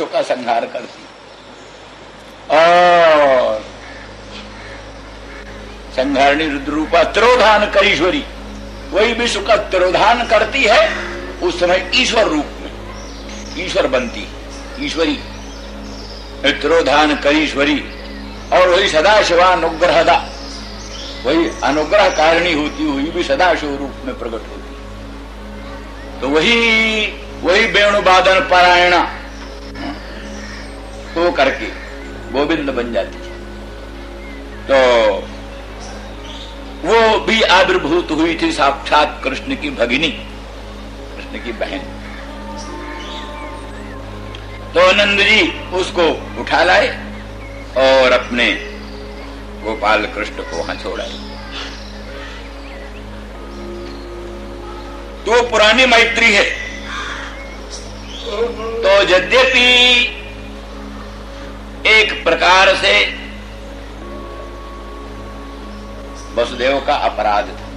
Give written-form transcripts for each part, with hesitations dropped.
का संहार करती और संहारणी रुद्र रूपा तिरोधान करीश्वरी, वही विश्व का तिरोधान करती है। उस समय ईश्वर रूप में ईश्वर बनती, ईश्वरी तिरोधान करीश्वरी, और वही सदाशिवा अनुग्रहदा, वही अनुग्रह कारिणी होती हुई भी सदाशिव रूप में प्रकट होती। तो वही वेणुवादन पारायणा तो करके गोविंद बन जाती है। तो वो भी आविर्भूत हुई थी साक्षात कृष्ण की भगिनी, कृष्ण की बहन। तो नंद जी उसको उठा लाए और अपने गोपाल कृष्ण को वहां छोड़ाए। तो पुरानी मैत्री है। तो यद्यपि एक प्रकार से वसुदेव का अपराध था,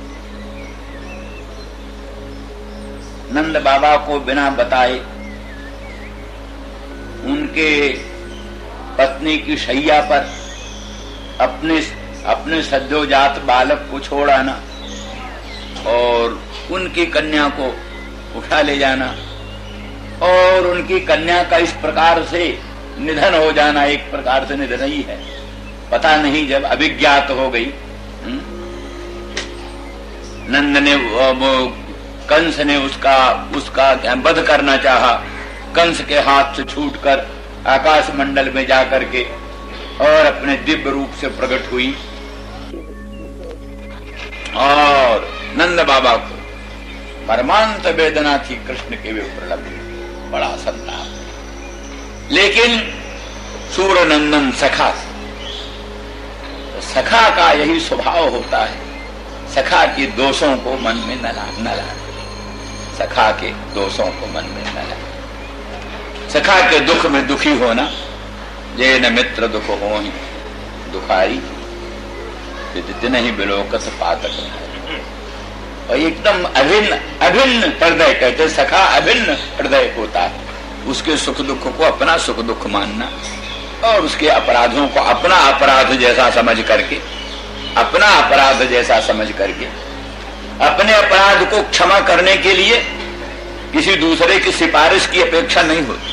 नंद बाबा को बिना बताए उनके पत्नी की शैया पर अपने सद्योजात बालक को छोड़ आना और उनकी कन्या को उठा ले जाना और उनकी कन्या का इस प्रकार से निधन हो जाना, एक प्रकार से निधन ही है, पता नहीं जब अभिज्ञात हो गई। नंद ने कंस ने उसका वध करना चाहा, कंस के हाथ से छूटकर आकाश मंडल में जाकर के और अपने दिव्य रूप से प्रकट हुई और नंद बाबा को परमांत वेदना थी कृष्ण के विप्रलभ, बड़ा संताप। लेकिन सूरनंदन सखा, सखा का यही स्वभाव होता है, सखा के दोषों को मन में न लाना, सखा के दोषों को मन में न लाना, सखा के दुख में दुखी होना। जे न मित्र दुख हो ही दुखाई, जितने ही बिलोकत पातक। और एकदम अभिन्न हृदय, कहते सखा अभिन्न हृदय होता है। उसके सुख दुख को अपना सुख दुख मानना और उसके अपराधों को अपना अपराध जैसा समझ करके, अपना अपराध जैसा समझ करके अपने अपराध को क्षमा करने के लिए किसी दूसरे की सिफारिश की अपेक्षा नहीं होती।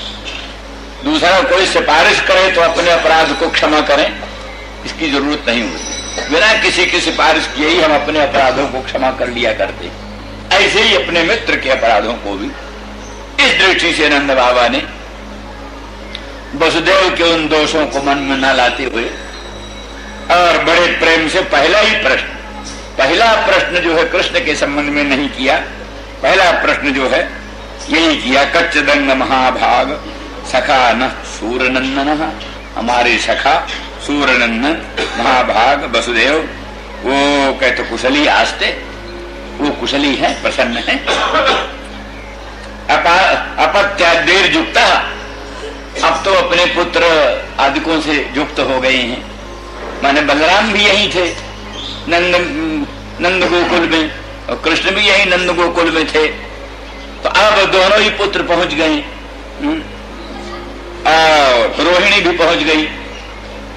दूसरा कोई सिफारिश करे तो अपने अपराध को क्षमा करें, इसकी जरूरत नहीं होती। बिना किसी की सिफारिश किए ही हम अपने अपराधों को क्षमा कर लिया करते। ऐसे ही अपने मित्र के अपराधों को भी इस दृष्टि से नंद बाबा ने वसुदेव के उन दोषों को मन में न लाते हुए और बड़े प्रेम से पहला प्रश्न जो है कृष्ण के संबंध में नहीं किया। पहला प्रश्न जो है यही किया, कच्चदंग महाभाग सखा न सूरनंदन। हमारे सखा सूरनंदन महाभाग वसुदेव, वो कहते कुशली आस्ते, वो कुशली है, प्रसन्न है। अपत्यादेर युक्त, अब तो अपने पुत्र आदिकों से युक्त हो गए हैं। माने बलराम भी यही थे नंद गोकुल में और कृष्ण भी यही नंद गोकुल में थे। तो अब दोनों ही पुत्र पहुंच गए और रोहिणी भी पहुंच गई।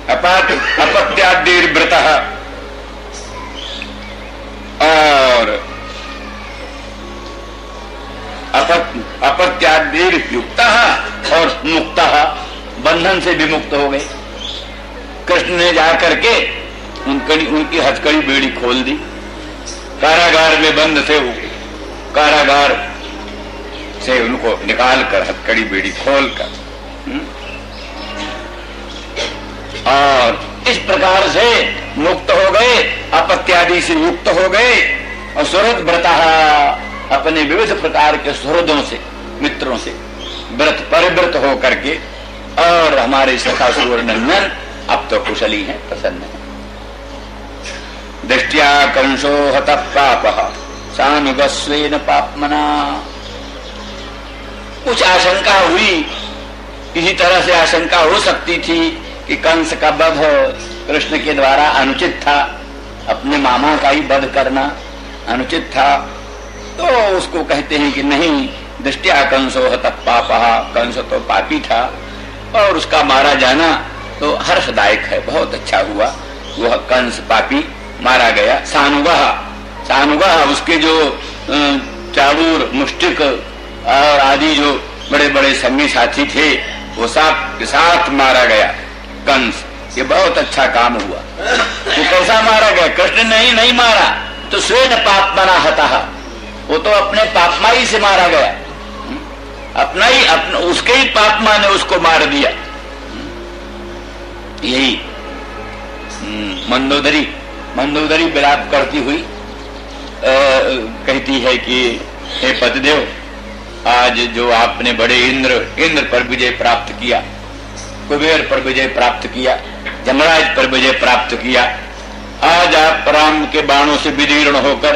अपत्यादेर व्रत और अपत्यादेर युक्त और मुक्त, बंधन से विमुक्त हो गए। कृष्ण ने जाकर के उनकी हथकड़ी बेड़ी खोल दी। कारागार में बंद थे वो, कारागार से उनको निकाल कर हथकड़ी बेड़ी खोल कर और इस प्रकार से मुक्त हो गए, अपत्यादि से युक्त हो गए और सुहृद व्रता, अपने विविध प्रकार के सुहृदों से, मित्रों से व्रत परिव्रत हो करके और हमारे सखा सूरनंदन अब तो कुशली हैं, प्रसन्न हैं। दृष्टिया कंसो हतः पापः सानुगस्वेन पापमना। कुछ आशंका हुई, किसी तरह से आशंका हो सकती थी कि कंस का वध कृष्ण के द्वारा अनुचित था, अपने मामा का ही वध करना अनुचित था। तो उसको कहते हैं कि नहीं, दृष्टिया कंसो हतः पापः, कंस तो पापी था और उसका मारा जाना तो हर्षदायक है, बहुत अच्छा हुआ। वह कंस पापी मारा गया। सानुगा उसके जो चाबूर मुष्टिक और आदि जो बड़े बड़े संगी साथी थे वो सब के साथ मारा गया कंस। ये बहुत अच्छा काम हुआ। वो कैसा मारा गया? कृष्ण ने नहीं मारा तो स्वयं पापमना हतः, वो तो अपने पापमाई से मारा गया। उसके ही पापमा ने उसको मार दिया। यही मंदोदरी विलाप करती हुई कहती है कि हे पतिदेव, आज जो आपने बड़े इंद्र पर विजय प्राप्त किया, कुबेर पर विजय प्राप्त किया, जमराज पर विजय प्राप्त किया, आज आप राम के बाणों से विदीर्ण होकर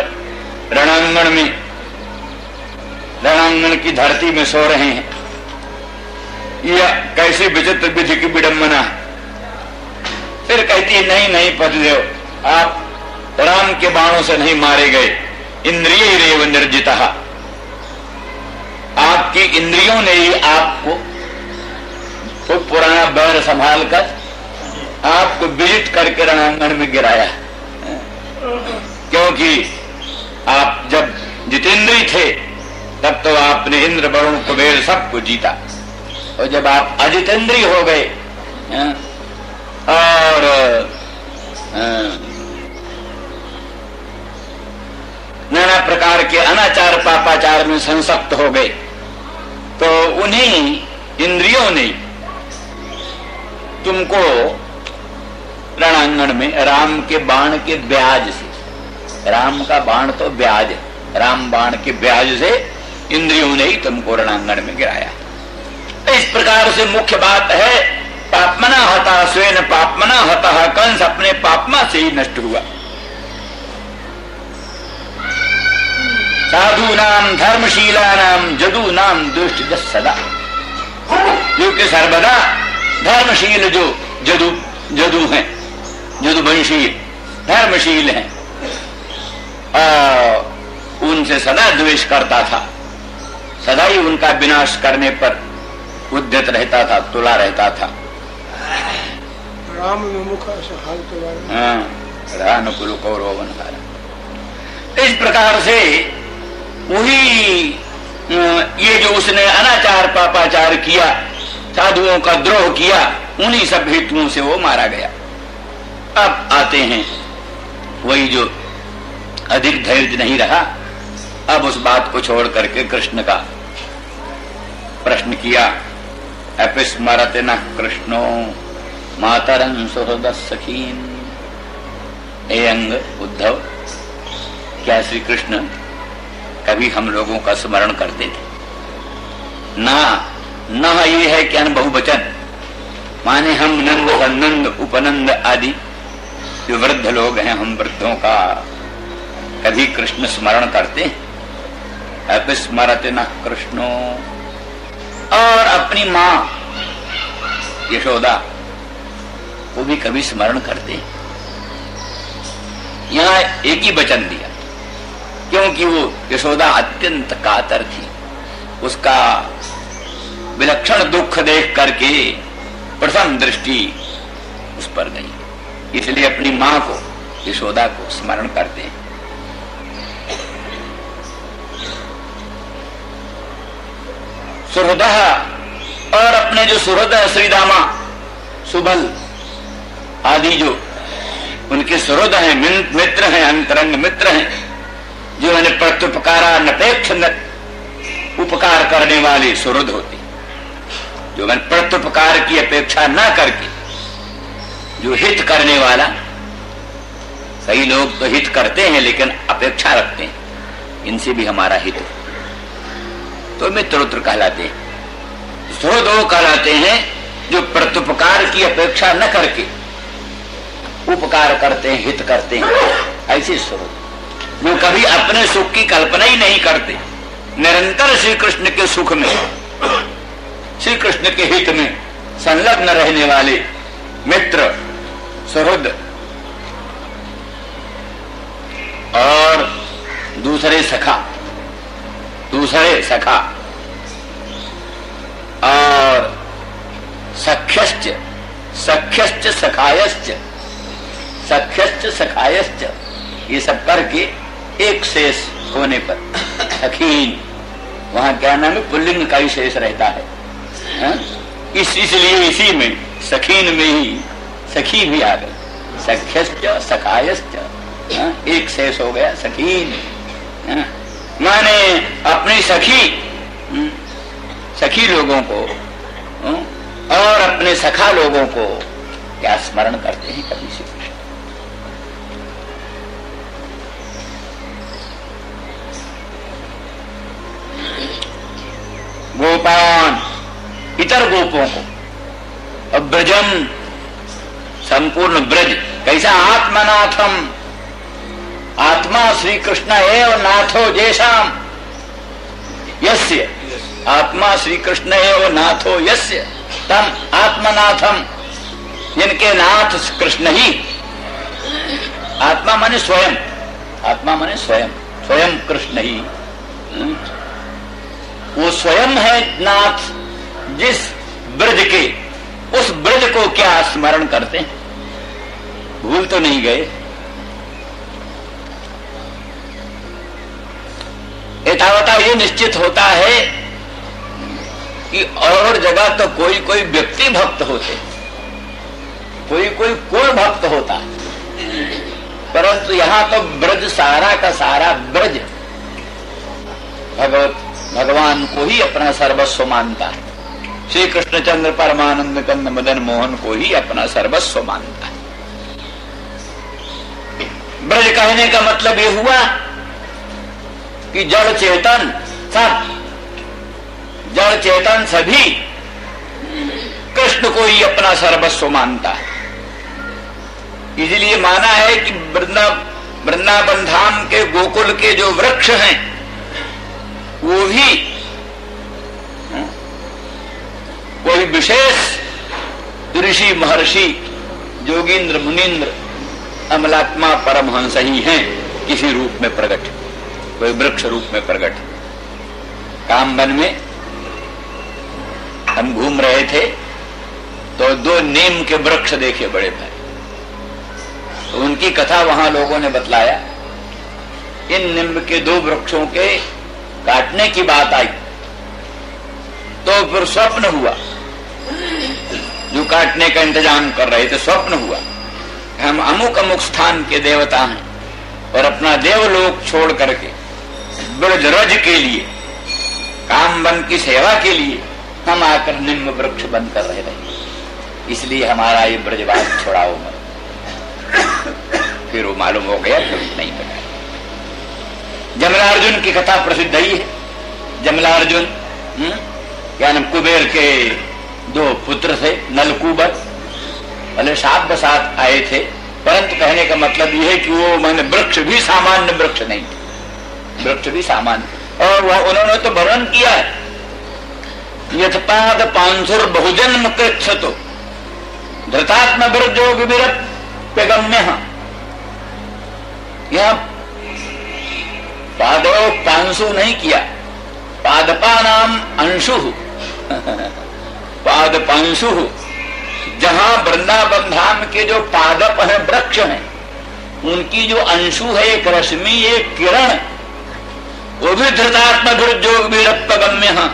रणांगण की धरती में सो रहे हैं। यह कैसी विचित्र विधि की विडंबना है। फिर कहती है नहीं पतिदेव, आप राम के बाणों से नहीं मारे गए, इंद्रिय रेव निर्जिता, आपकी इंद्रियों ने ही आपको तो पुराना बैर संभाल कर आपको विजित करके रणांगण में गिराया। क्योंकि आप जब जितेंद्रीय थे तब तो आपने इंद्र वरुण कुबेर सबको जीता, और जब आप अजितेंद्रीय हो गए और नाना प्रकार के अनाचार पापाचार में संसक्त हो गए, तो उन्हीं इंद्रियों ने तुमको रणांगण में राम के बाण के ब्याज से, राम का बाण तो ब्याज है, राम बाण के ब्याज से इंद्रियों ने ही तुमको रणांगण में गिराया। इस प्रकार से मुख्य बात है पापमना हता स्वयं पापमना हता, कंस अपने पापमा से ही नष्ट हुआ। साधु नाम धर्मशीला नाम जदू नाम दुष्ट जस सदा, जो कि सर्वदा धर्मशील जो जदू हैं, जदुवंशी धर्मशील हैं, उनसे सदा द्वेष करता था, सदा ही उनका विनाश करने पर उद्यत रहता था, तुला रहता था। राम विमुख रानुकुल कौरवन हारा। इस प्रकार से वही ये जो उसने अनाचार पापाचार किया, साधुओं का द्रोह किया, उन्हीं सब हेतुओं से वो मारा गया। अब आते हैं वही जो अधिक धैर्य नहीं रहा, अब उस बात को छोड़ करके कृष्ण का प्रश्न किया। अपिस्मरते न कृष्णो मातरं सुहृद सखीन। हे अंग उद्धव, क्या श्री कृष्ण कभी हम लोगों का स्मरण करते थे? ना ये है कि बहुवचन, माने हम नंद सन्नंद उपनंद आदि जो वृद्ध लोग हैं, हम वृद्धों का कभी कृष्ण स्मरण करते हैं? अपिस्मरते न कृष्णो। और अपनी मां यशोदा वो भी कभी स्मरण करते हैं? यहां एक ही वचन दिया, क्योंकि वो यशोदा अत्यंत कातर थी। उसका विलक्षण दुख देख करके प्रथम दृष्टि उस पर गई, इसलिए अपनी मां को यशोदा को स्मरण करते हैं। सुहृद, और अपने जो सुहृद श्रीदामा सुबल आदि जो उनके सुहृद हैं, मित्र हैं, अंतरंग मित्र हैं, जो मैंने प्रत्युपकारा नपेक्ष उपकार करने वाले सुहृद होते, जो मैंने प्रत्युपकार की अपेक्षा न करके जो हित करने वाला। कई लोग तो हित करते हैं लेकिन अपेक्षा रखते हैं, इनसे भी हमारा हित हो, तो मित्रोत्र कहलाते हैं। सुहृद वो कहलाते हैं जो प्रत्युपकार की अपेक्षा न करके उपकार करते हैं, हित करते हैं। ऐसे सुहृद जो कभी अपने सुख की कल्पना ही नहीं करते, निरंतर श्री कृष्ण के सुख में, श्री कृष्ण के हित में संलग्न रहने वाले मित्र सुहृद। और दूसरे सखा और सख्यश्च सख्यश्च सखायश्च सख्यश्च सखायश्च, ये सब करके एक शेष होने पर सखीन, वहां क्या नाम है, पुल्लिंग का ही शेष रहता है। इसलिए इसी में सखीन में ही सखी भी आ गई। सख्यश्च सखायश्च, एक शेष हो गया सखीन। माने अपनी सखी लोगों को और अपने सखा लोगों को क्या स्मरण करते हैं कभी से। गोपान इतर गोपों को, और ब्रजम संपूर्ण ब्रज कैसा, आत्मनाथम, आत्मा श्री कृष्ण एव नाथो जैसाम यस्य, आत्मा श्री कृष्ण एव नाथो यस्य तम आत्मनाथम, जिनके नाथ कृष्ण ही, आत्मा माने स्वयं, आत्मा माने स्वयं, स्वयं कृष्ण ही, वो स्वयं है नाथ, जिस ब्रज के, उस ब्रज को क्या स्मरण करते हैं, भूल तो नहीं गए। यथावता ये निश्चित होता है कि और जगह तो कोई कोई व्यक्ति भक्त होते, कोई कोई कुल भक्त होता है, परंतु यहां तो ब्रज सारा का सारा ब्रज भगवान को ही अपना सर्वस्व मानता है। श्री कृष्णचंद्र परमानंद कंद मदन मोहन को ही अपना सर्वस्व मानता है। ब्रज कहने का मतलब ये हुआ कि जड़ चेतन सब, जड़ चेतन सभी कृष्ण को ही अपना सर्वस्व मानता है। इसलिए माना है कि वृंदावन धाम के गोकुल के जो वृक्ष हैं वो भी कोई विशेष ऋषि महर्षि जोगींद्र मुनीन्द्र अमलात्मा परमहंस ही हैं, किसी रूप में प्रकट, कोई वृक्ष रूप में प्रकट। कामवन में हम घूम रहे थे तो दो नीम के वृक्ष देखे बड़े भाई, तो उनकी कथा वहां लोगों ने बतलाया। इन नीम के दो वृक्षों के काटने की बात आई तो फिर स्वप्न हुआ, जो काटने का इंतजाम कर रहे थे स्वप्न हुआ, हम अमुक अमुक स्थान के देवता हैं और अपना देवलोक छोड़ करके ब्रज रज के लिए, कामवन की सेवा के लिए हम आकर निम्न वृक्ष बनकर रह रहे, इसलिए हमारा ये ब्रजवास छोड़ाओ मत। फिर वो मालूम हो गया, फिर नहीं पता। जमलार्जुन की कथा प्रसिद्ध ही है। जमलार्जुन क्या नाम, कुबेर के दो पुत्र थे, नलकूबर, भले साथ बसात आए थे, परंतु कहने का मतलब यह है कि वो मैंने वृक्ष भी सामान्य वृक्ष नहीं थे, वृक्ष भी सामान्य। और वह उन्होंने तो वर्णन किया है, यथपाद पांसुर बहुजन्म कृच्छतो धृतात्म ब्रजोग विरप्यगम्य। यह पादव पांसु नहीं किया, पादपा नाम अंशु पाद पांसु, जहां वृंदावन धाम के जो पादप हैं, वृक्ष हैं, उनकी जो अंशु है, एक रश्मि, एक किरण, वो भी धृतात्मा जोग वीरत्वगम्य है।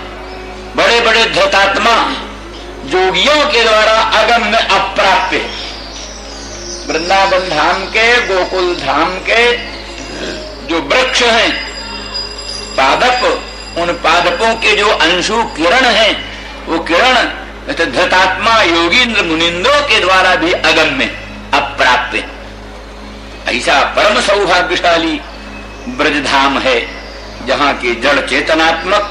बड़े बड़े धृतात्मा जोगियों के द्वारा अगम्य अप्राप्य, वृंदावन धाम के, गोकुल धाम के जो वृक्ष हैं, पादप, उन पादपों के जो अंशु किरण हैं, वो किरण धृतात्मा योगींद्र मुनिंद्रों के द्वारा भी अगम्य अप्राप्य। ऐसा परम सौभाग्यशाली ब्रजधाम है जहाँ के जड़ चेतनात्मक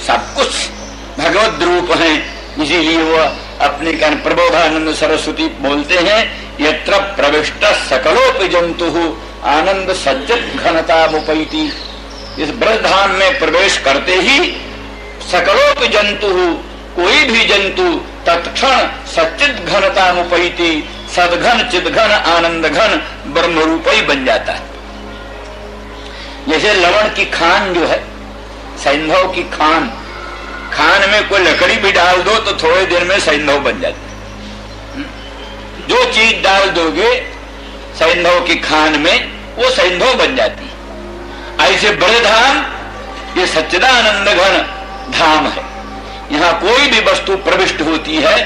सब कुछ भगवद रूप हैं। इसीलिए वो अपने ज्ञान प्रबोधानंद सरस्वती बोलते हैं, यत्र प्रविष्ट सकलोपि जंतु आनंद सज्जत घनता मुपैति। इस ब्रजधाम में प्रवेश करते ही सकलोपि जंतु, कोई भी जंतु तत्क्षण सच्चित घनता मुपैति, सदघन चिदघन आनंद घन ब्रह्म रूप ही बन जाता है। जैसे लवण की खान जो है, सैंधव की खान, खान में कोई लकड़ी भी डाल दो तो थोड़े देर में सैंधव बन जाती है। जो चीज डाल दोगे सैंधव की खान में वो सैंधव बन जाती है। ऐसे ब्रजधाम ये सच्चिदानंद घन धाम है। यहाँ कोई भी वस्तु प्रविष्ट होती है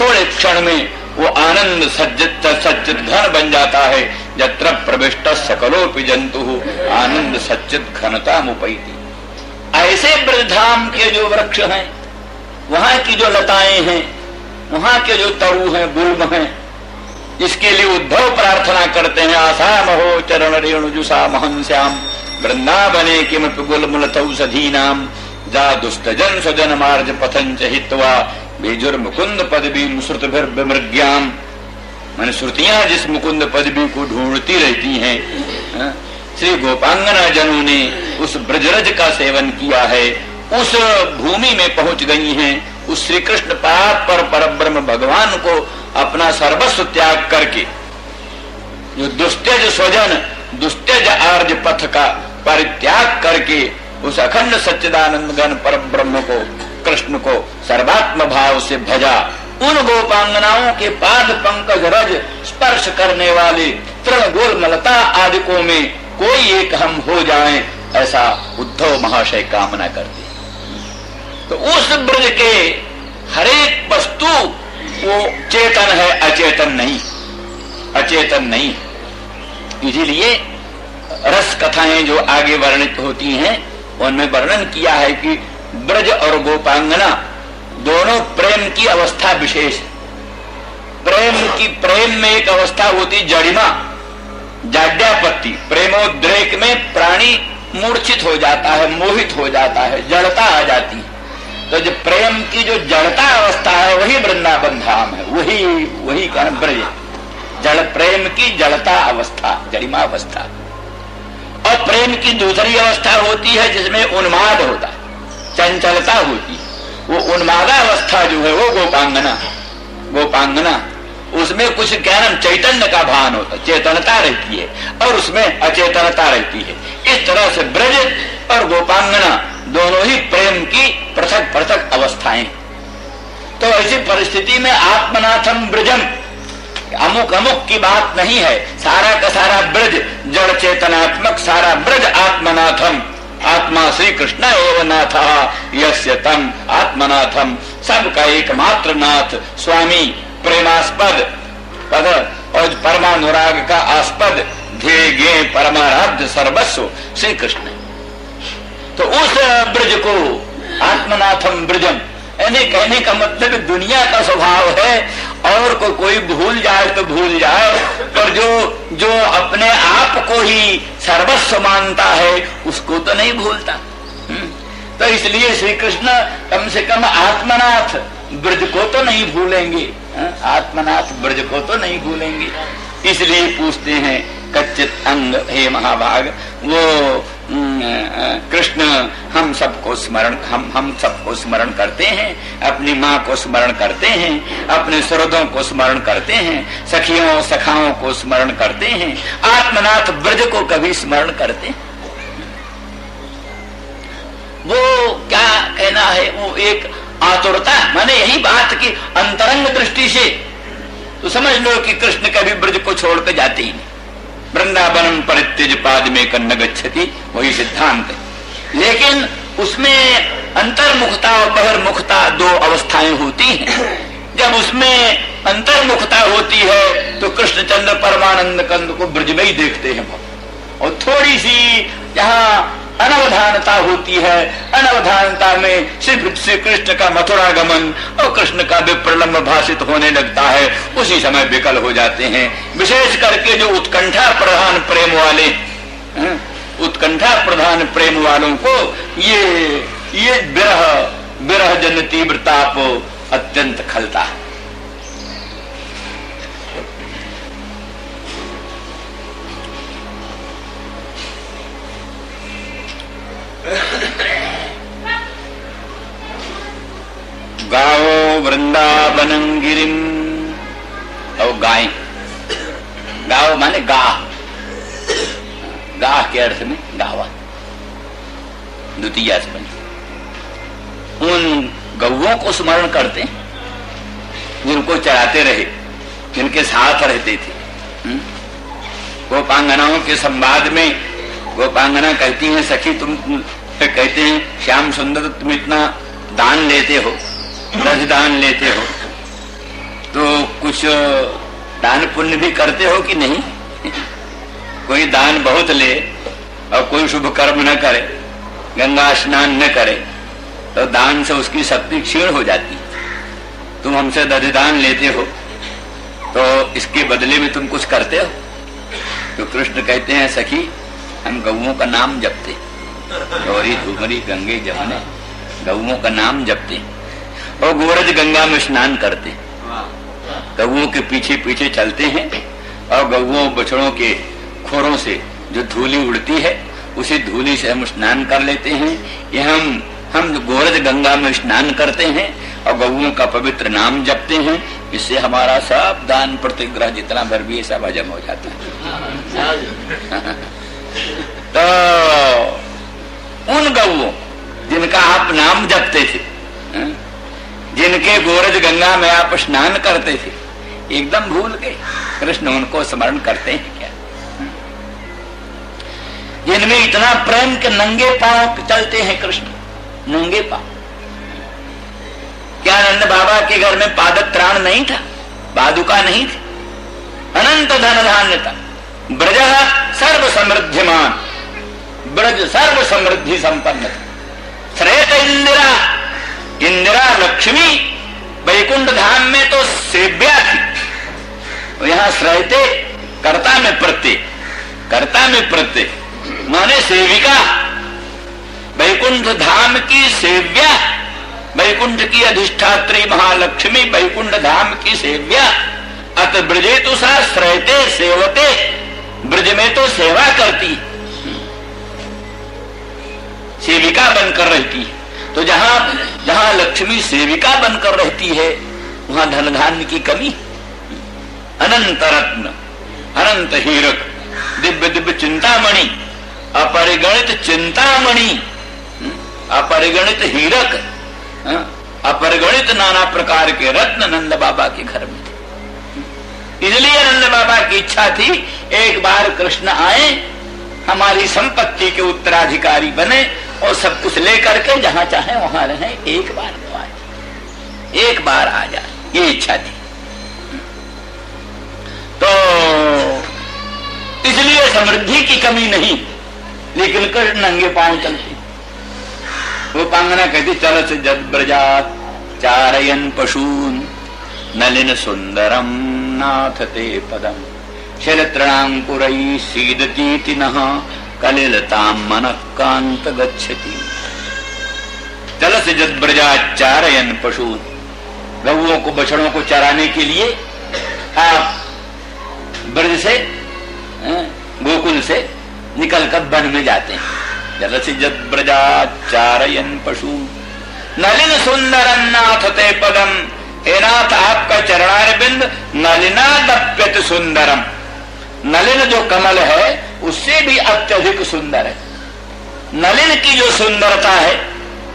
थोड़े क्षण में वो आनंद सच्चित घन बन जाता है। यत्र प्रविष्ट सकलोपि जंतु आनंद सच्चित घनता मुपैति। ऐसे ब्रजधाम के जो वृक्ष हैं, वहां की जो लताएं हैं, वहां के जो तरु हैं, गुल्म हैं, इसके लिए उद्धव प्रार्थना करते हैं आसाम हो चरण रेणुजुषा महन श्याम वृंदावने किमपि गुल्मलतौषधी नाम जा दुष्टजन स्वजन मार्ज पथंच हित्वा बेजुर मुकुंद पदवी श्रुतभिर विमृग्याम। मैंने श्रुतियां जिस मुकुंद पदवी को ढूंढती रहती हैं, श्री गोपांगना जनों ने उस ब्रजरज का सेवन किया है, उस भूमि में पहुंच गई हैं। उस श्री कृष्ण परब्रह्म भगवान को अपना सर्वस्व त्याग करके जो दुष्टज स्वजन दुष्टज आर्ज पथ का परित्याग करके उस अखंड सच्चिदानंद घन परब्रह्म को कृष्ण को सर्वात्म भाव से भजा। उन गोपांगनाओं के पाद पंकज रज स्पर्श करने वाले तृण गोलमलता आदिकों में कोई एक हम हो जाएं, ऐसा उद्धव महाशय कामना करते। तो उस ब्रज के हरेक वस्तु वो चेतन है, अचेतन नहीं, अचेतन नहीं। इसीलिए रस कथाएं जो आगे वर्णित होती हैं उनमें वर्णन किया है कि ब्रज और गोपांगना दोनों प्रेम की अवस्था विशेष। प्रेम में एक अवस्था होती जड़िमा, जाड्यापत्ति। प्रेमोद्रेक में प्राणी मूर्छित हो जाता है, मोहित हो जाता है, जड़ता आ जाती है। तो जो प्रेम की जो जड़ता अवस्था है वही वृंदावन धाम है, वही कारण ब्रज। जड़ प्रेम की जड़ता अवस्था, जड़िमा अवस्था। और प्रेम की दूसरी अवस्था होती है जिसमें उन्माद होता, चंचलता होती। वो उन्मादा अवस्था जो है वो गोपांगना उसमें कुछ ज्ञान चैतन्य का भान होता, चेतनता रहती है और उसमें अचेतनता रहती है। इस तरह से ब्रज और गोपांगना दोनों ही प्रेम की पृथक पृथक अवस्थाएं। तो ऐसी परिस्थिति में आत्मनाथम ब्रजम, अमुक अमुक की बात नहीं है, सारा का सारा ब्रज जड़ चेतनात्मक, सारा ब्रज आत्मनाथम। आत्मा श्री कृष्ण एवं नाथा यस्य तम आत्मनाथम, सबका एकमात्र नाथ स्वामी, प्रेमास्पद पद और परमानुराग का आस्पद, ध्येय ज्ञेय परमाराध्य सर्वस्व श्री कृष्ण। तो उस ब्रज को आत्मनाथम ब्रजम कहने का मतलब दुनिया का स्वभाव है और को कोई भूल जाए तो भूल जाए, पर जो अपने आप को ही सर्वस्व मानता है उसको तो नहीं भूलता। तो इसलिए श्री कृष्ण कम से कम आत्मनाथ ब्रज को तो नहीं भूलेंगे, आत्मनाथ ब्रज को तो नहीं भूलेंगे। इसलिए पूछते हैं कच्चित अंग हे महाभाग, वो कृष्ण हम सबको स्मरण करते हैं, अपनी माँ को स्मरण करते हैं, अपने सुहृदों को स्मरण करते हैं, सखियों सखाओं को स्मरण करते हैं, आत्मनाथ ब्रज को कभी स्मरण करते हैं। वो क्या कहना है, वो एक आतुरता, माने यही बात की अंतरंग दृष्टि से तो समझ लो कि कृष्ण कभी ब्रज को छोड़ के जाते ही नहीं। वृंदावनम परित्यज पाद में कन्न गच्छति, वही सिद्धांत है। लेकिन उसमें अंतर्मुखता और बहिर्मुखता दो अवस्थाएं होती हैं। जब उसमें अंतर्मुखता होती है तो कृष्णचंद्र परमानंद कंद को ब्रज में ही देखते हैं, और थोड़ी सी जहाँ अनवधानता होती है, अनवधानता में श्री कृष्ण का मथुरा गमन और कृष्ण का विप्रलंब भाषित होने लगता है, उसी समय विकल हो जाते हैं। विशेष करके जो उत्कंठा प्रधान प्रेम वाले, उत्कंठा प्रधान प्रेम वालों को ये विरह जन तीव्रताप अत्यंत खलता है। गाओ वृंदावनं गिरिम, और गाय, गाओ माने गाह, गाह के अर्थ में गावा, द्वितीय बने। उन गौओं को स्मरण करते हैं जिनको चराते रहे, जिनके साथ रहते थे। गोपांगनाओं के संवाद में गोपांगना कहती हैं, सखी तुम कहते हैं श्याम सुंदर तुम इतना दान लेते हो, 10 दान लेते हो, तो कुछ दान पुण्य भी करते हो कि नहीं? कोई दान बहुत ले और कोई शुभ कर्म न करे, गंगा स्नान न करे, तो दान से उसकी शक्ति क्षीण हो जाती है। तुम हमसे 10 दान लेते हो तो इसके बदले में तुम कुछ करते हो? तो कृष्ण कहते हैं सखी हम गौओं का नाम जपते, गौरी धूमरी गंगे जमुने, गौओं का नाम जपते और गोरज गंगा में स्नान करते, गौओं के पीछे पीछे चलते हैं और गौओं बछड़ों के खोरों से जो धूली उड़ती है उसी धूली से हम स्नान कर लेते हैं। ये हम गोरज गंगा में स्नान करते हैं और गौओं का पवित्र नाम जपते हैं। इससे हमारा सब दान प्रतिग्रह जितना भर भी सब हजम हो जाता है। तो उन गौओं जिनका आप नाम जपते थे, जिनके गोरज गंगा में आप स्नान करते थे, एकदम भूल गए। कृष्ण उनको स्मरण करते हैं क्या? जिनमें इतना प्रेम के नंगे पांव चलते हैं कृष्ण, नंगे पांव। क्या नंद बाबा के घर में पादक त्राण नहीं था, पादुका नहीं थी? अनंत धन धान्य था, ब्रज सर्व समृद्धिमान, ब्रज सर्व समृद्धि संपन्न था। श्रेत इंदिरा, इंदिरा लक्ष्मी वैकुंठ धाम में तो सेव्या थी, यहां श्रेते कर्ता में प्रत्यय, कर्ता में प्रत्यय माने सेविका, वैकुंठ धाम की सेव्या, वैकुंठ की अधिष्ठात्री महालक्ष्मी वैकुंठ धाम की सेव्या। अत ब्रजे तो सा श्रेते सेवते, ब्रज में तो सेवा करती, सेविका बनकर रहती है। तो जहां लक्ष्मी सेविका बनकर रहती है वहां धन धान्य की कमी। अनंत रत्न, अनंत हीरक, दिव्य दिव्य चिंतामणि, अपरिगणित चिंतामणि, अपरिगणित हीरक, अपरिगणित नाना प्रकार के रत्न नंद बाबा के घर में थे। इसलिए नंद बाबा की इच्छा थी एक बार कृष्ण आए, हमारी संपत्ति के उत्तराधिकारी बने और सब कुछ लेकर के जहां चाहे वहां रहे, एक बार तो आए, एक बार आ जाए, ये इच्छा थी। तो इसलिए समृद्धि की कमी नहीं, लेकिन कृष्ण नंगे पांव चलते। वो पांगना कहती चल से जद ब्रजा चारयन पशून नलिन सुंदरम नाथ ते पदम शैलत्रणांकुरई सीदती नः कलिलताम मनः कांत गच्छति। चल से जद ब्रजा चारयन पशून, गौओं को बछड़ों को चराने के लिए आप ब्रज से गोकुल से निकलकर वन में जाते हैं। जलसी जद ब्रजा चारयन पशु नलिन सुंदरम नाथ ते पदम, हे नाथ आपका चरणार बिंद नलिना दप्यत सुंदरम, नलिन जो कमल है उससे भी अत्यधिक सुंदर है। नलिन की जो सुंदरता है,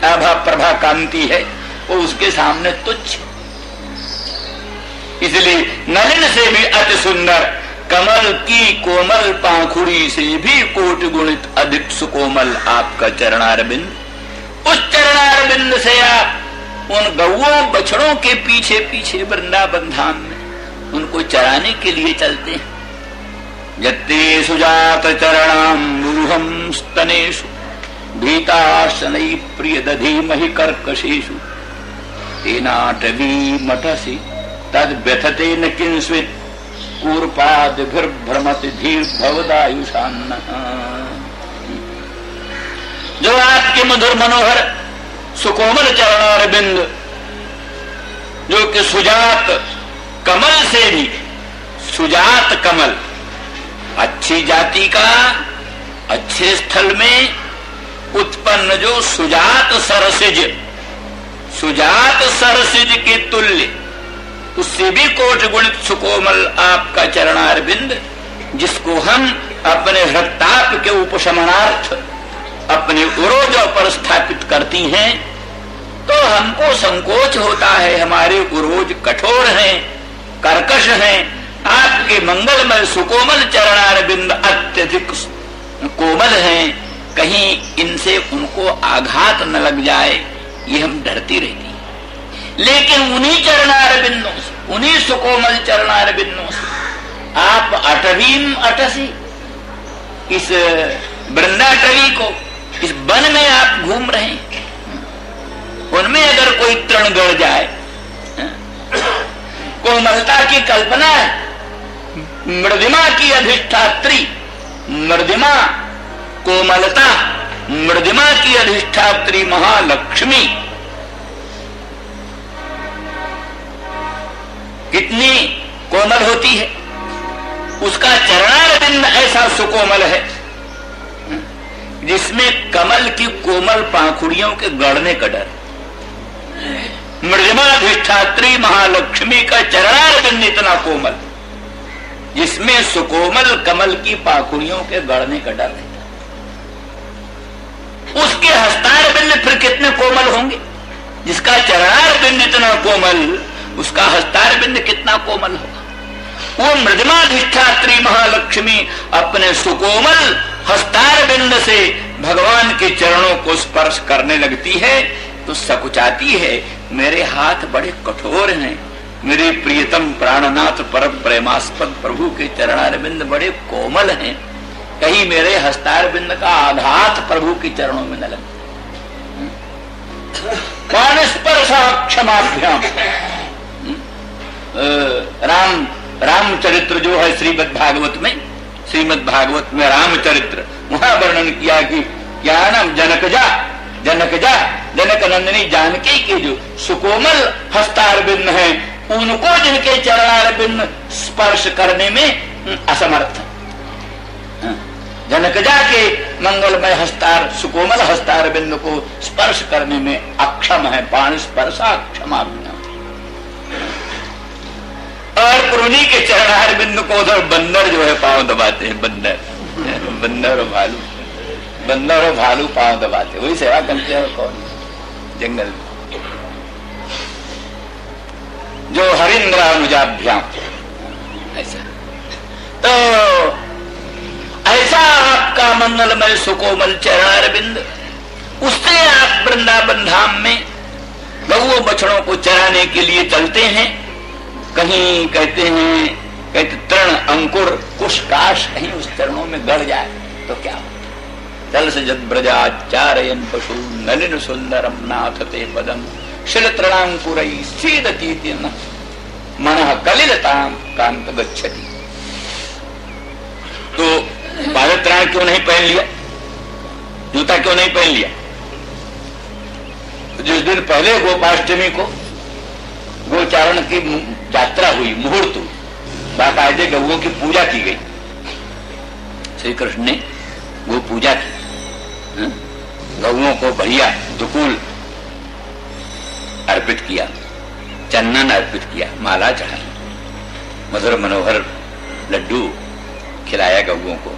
आभा प्रभा कांति है, वो उसके सामने तुच्छ। इसलिए नलिन से भी अति सुंदर, कमल की कोमल पाखुड़ी से भी कोटि गुणित अधिक सुकोमल आपका चरणारविंद। उस चरणारविंद से आप उन गौओं बछड़ों के पीछे पीछे वृंदावन धाम में उनको चराने के लिए चलते हैं। जत्ते सुजात चरणाम्बुरुहं स्तनेषु भीताशनै प्रिय दधीमहि कर्कशेषु तेनाटवी मठसि तद व्यथते न किंस्वित् कूर्पादिभिर्भ्रमति धीर भवदायुषान्न। जो आपके मधुर मनोहर सुकोमल चरणारविंद, जो कि सुजात कमल से भी, सुजात कमल अच्छी जाति का अच्छे स्थल में उत्पन्न जो सुजात सरसिज, सुजात सरसिज के तुल्य, उससे भी कोटि गुणित सुकोमल आपका चरणारविंद, जिसको हम अपने हृताप के उपशमनार्थ अपने उरोज पर स्थापित करती हैं, तो हमको संकोच होता है, हमारे उरोज कठोर हैं, कर्कश हैं। आपके मंगलमय सुकोमल चरणारविंद अत्यधिक कोमल हैं, कहीं इनसे उनको आघात न लग जाए, ये हम डरती रहती है। लेकिन उन्हीं चरणारविंदों से, उन्हीं सुकोमल चरणारविंदों से आप अटवीम अटसी, इस वृंदाटवी को, इस वन में आप घूम रहे हैं, उनमें अगर कोई तृण गड़ जाए, कोमलता की कल्पना है, मृदिमा की अधिष्ठात्री, मृदिमा कोमलता, मृदिमा की अधिष्ठात्री महालक्ष्मी कितनी कोमल होती है, उसका चरणारविंद ऐसा सुकोमल है जिसमें कमल की कोमल पाखुड़ियों के गड़ने का डर। मृदिमाधिष्ठात्री महालक्ष्मी का चरणारविंद इतना कोमल, जिसमें सुकोमल कमल की पाखुड़ियों के गड़ने का डर रहता। उसके हस्तारविंद फिर कितने कोमल होंगे, जिसका चरणारविंद इतना कोमल, उसका हस्तारविंद कितना कोमल होगा। वो मृदिमाधिष्ठात्री महालक्ष्मी अपने सुकोमल हस्तारविंद से भगवान के चरणों को स्पर्श करने लगती है तो सकुचाती है, मेरे हाथ बड़े कठोर हैं, मेरे प्रियतम प्राणनाथ परम प्रेमास्पद प्रभु के चरणारविंद बड़े कोमल हैं, कहीं मेरे हस्तारविंद का आघात प्रभु के चरणों में न लगे। स्पर्शा क्षमाभ्याम। रामचरित्र जो है श्रीमद् भागवत में रामचरित्र, वहां वर्णन किया कि क्या नाम जनक नंदिनी जानकी के जो सुकोमल हस्तारविंद हैं, उनको जिनके चरणारविंद स्पर्श करने में असमर्थ, जनकजा के मंगलमय हस्तार सुकोमल हस्तारविंद को स्पर्श करने में अक्षम है। पाण स्पर्शा क्षमाभ्याम। और उन्हीं के चरणारविंद को उधर बंदर जो है पांव दबाते हैं, बंदर और भालू पांव दबाते, वही सेवा करते हैं। कौन? जंगल जो हरिंद्रानुजाभ्याम, ऐसा। तो ऐसा आपका मंगलमय सुकोमल चरणारविंद, उससे आप वृंदावन धाम में गऊ बछड़ों को चराने के लिए चलते हैं। कहीं कहते तृण अंकुर कुश काश कहीं उस चरणों में गड़ जाए तो क्या हो। चल से जद ब्रजाचारयन पशु नलिन सुंदरम नाथ ते पदम शिल तृणांकुरई सीदती मनः कलिलताम कांत गच्छति। तो पादत्राण क्यों नहीं पहन लिया, जूता क्यों नहीं पहन लिया? जिस दिन पहले गोपाष्टमी को गोचारण की यात्रा हुई, मुहूर्त हुई, बाकायदे गौओं की पूजा की गई। श्री कृष्ण ने गो पूजा की, गौओं को बढ़िया दुकूल अर्पित किया, चंदन अर्पित किया, माला चढ़ाई, मधुर मनोहर लड्डू खिलाया गौओं को,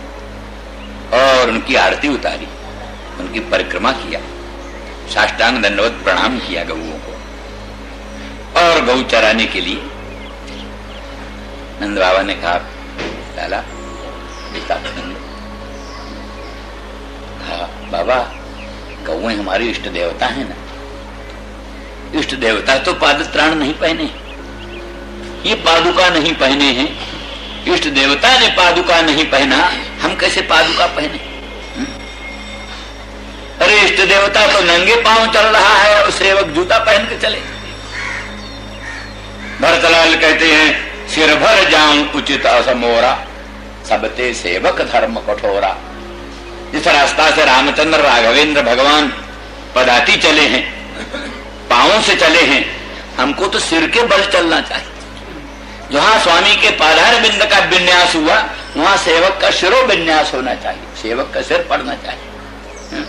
और उनकी आरती उतारी, उनकी परिक्रमा किया, साष्टांग दंडवत प्रणाम किया गौओं को, और गौ चराने के लिए नंद बाबा ने कहा, लाला बेटा नंद, कहा बाबा गौएं हमारी इष्ट देवता है ना, इष्ट देवता तो पादत्राण नहीं पहने, ये पादुका नहीं पहने हैं, इष्ट देवता ने पादुका नहीं पहना, हम कैसे पादुका पहने? अरे इष्ट देवता तो नंगे पांव चल रहा है और सेवक जूता पहन के चले। भरतलाल कहते हैं, सिर भर जाऊं उचित असमोरा, सबते सेवक धर्म कठोरा। जिस रास्ता से रामचंद्र राघवेंद्र भगवान पदाती चले हैं, पांवों से चले हैं, हमको तो सिर के बल चलना चाहिए। जहां स्वामी के पादार बिंद का विन्यास हुआ, वहां सेवक का शिरो विन्यास होना चाहिए, सेवक का सिर पड़ना चाहिए।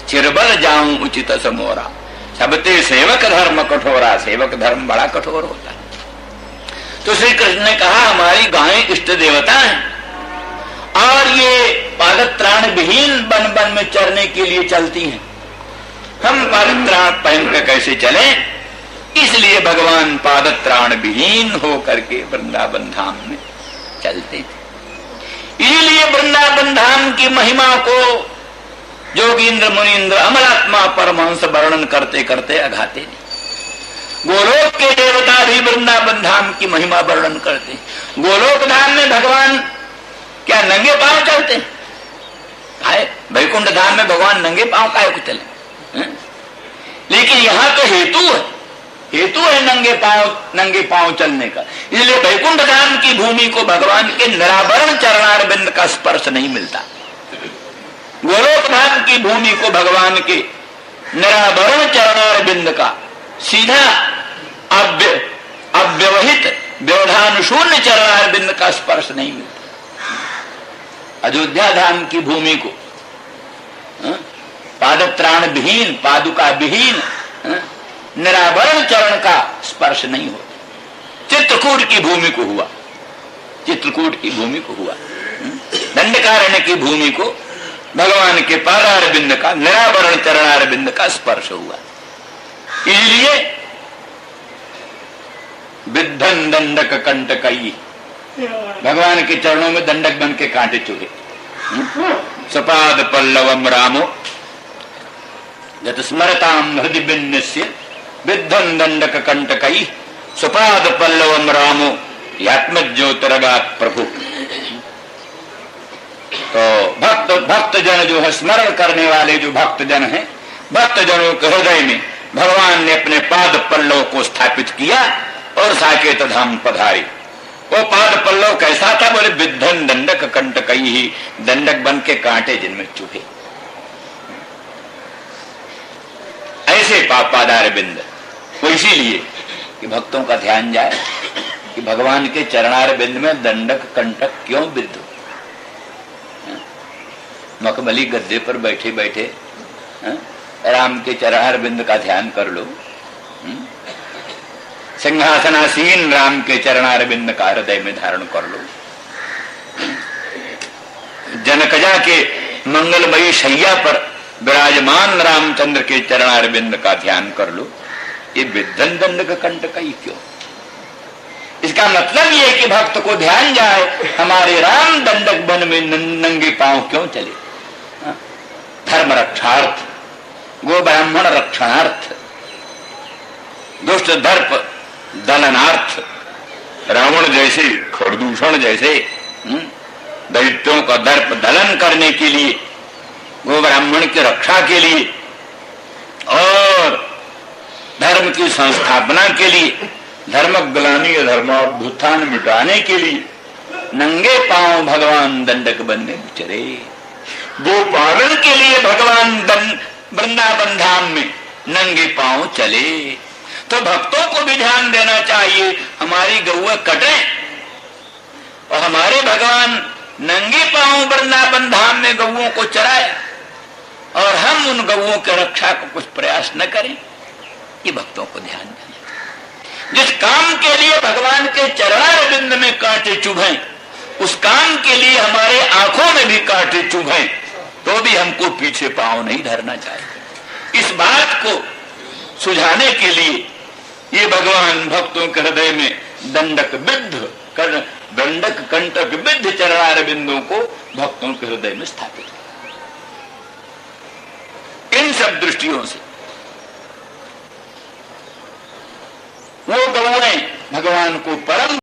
चिरबल जाऊं उचित समोरा, सबते सेवक धर्म कठोरा, सेवक धर्म बड़ा कठोर होता है। तो श्री कृष्ण ने कहा, हमारी गायें इष्ट देवता हैं और ये पादत्राण विहीन वन वन में चरने के लिए चलती हैं, हम पादत्राण पहन कर कैसे चले? इसलिए भगवान पादत्राण विहीन हो करके वृंदावन धाम में चलते थे। इसलिए वृंदावन धाम की महिमा को जोगींद्र मुनीन्द्र अमलात्मा परमहंस वर्णन करते करते अघाते नहीं। गोलोक के देवता भी वृंदावन धाम की महिमा वर्णन करते। गोलोक धाम में भगवान क्या नंगे पांव चलते हैं? वैकुंठ धाम में भगवान नंगे पांव काहे को चले? लेकिन यहां तो हेतु है नंगे पांव चलने का। इसलिए वैकुंठ धाम की भूमि को भगवान के निरावरण चरणारविंद का स्पर्श नहीं मिलता। गोलोक धाम की भूमि को भगवान के निरावरण चरणारविंद का सीधा अव्यवहित व्यवधान शून्य चरणारविंद का स्पर्श नहीं मिलता। अयोध्या धाम की भूमि को पादत्राण विहीन, पादुका विहीन, निरावरण चरण का स्पर्श नहीं होता। चित्रकूट की भूमि को हुआ, चित्रकूट की भूमि को हुआ, दंडकारण्य की भूमि को भगवान के पादारविंद का निरावरण चरणारविंद का स्पर्श हुआ। इसलिए विद्धन दंडक कंटकई, भगवान के चरणों में दंडक बन के कांटे चुभे। सपाद पल्लवम रामो जत स्मरताम हृदय विन्यस्य विद्धन दंडक कंटकई सुपाद पल्लवम रामो यात्मज्योतिरगात प्रभु। तो भक्त जन जो है, स्मरण करने वाले जो भक्त जन है, भक्त जनों के हृदय में भगवान ने अपने पाद पल्लव को स्थापित किया और साकेत धाम पधारे। वो पाद पल्लव कैसा था? बोले विद्धन दंडक कंटकई ही, दंडक बन के कांटे जिनमें चुभे। ऐसे पादारविंद। वो इसीलिए कि भक्तों का ध्यान जाए कि भगवान के चरणारविंद में दंडक कंटक क्यों विद्ध हो। मखमली गद्दे पर बैठे बैठे राम के चरणारविंद का ध्यान कर लो। सिंहासनासीन राम के चरणारविंद का हृदय में धारण कर लो। जनकजा के मंगलमयी शैया पर विराजमान रामचंद्र के चरणारविंद का ध्यान कर लो। ये विद्धन दंडक कंटकई क्यों? इसका मतलब ये कि भक्त को ध्यान जाए हमारे राम दंडक वन में नंगे पांव क्यों चले। धर्म रक्षार्थ, गो ब्राह्मण रक्षणार्थ, दुष्ट दर्प दलनार्थ, रावण जैसे खरदूषण जैसे दैत्यों का दर्प दलन करने के लिए, गो ब्राह्मण की रक्षा के लिए और धर्म की संस्थापना के लिए, धर्म ग्लानि धर्मोत्थान मिटाने के लिए नंगे पांव भगवान दंडक बनने चले। गोपालन के लिए भगवान वृंदावन धाम में नंगे पांव चले। तो भक्तों को भी ध्यान देना चाहिए, हमारी गौएं कटे और हमारे भगवान नंगे पांव वृंदावन धाम में गौओं को चराया और हम उन गौओं की रक्षा को कुछ प्रयास न करें। ये भक्तों को ध्यान देना। जिस काम के लिए भगवान के चरणारविंद में कांटे चुभे, उस काम के लिए हमारे आंखों में भी कांटे चुभे, तो भी हमको पीछे पांव नहीं धरना चाहिए। इस बात को सुझाने के लिए ये भगवान भक्तों के हृदय में दंडक कंटक विद्ध चरणारविंदों को भक्तों के हृदय में स्थापित किया। इन सब दृष्टियों से वो गौएं भगवान को परम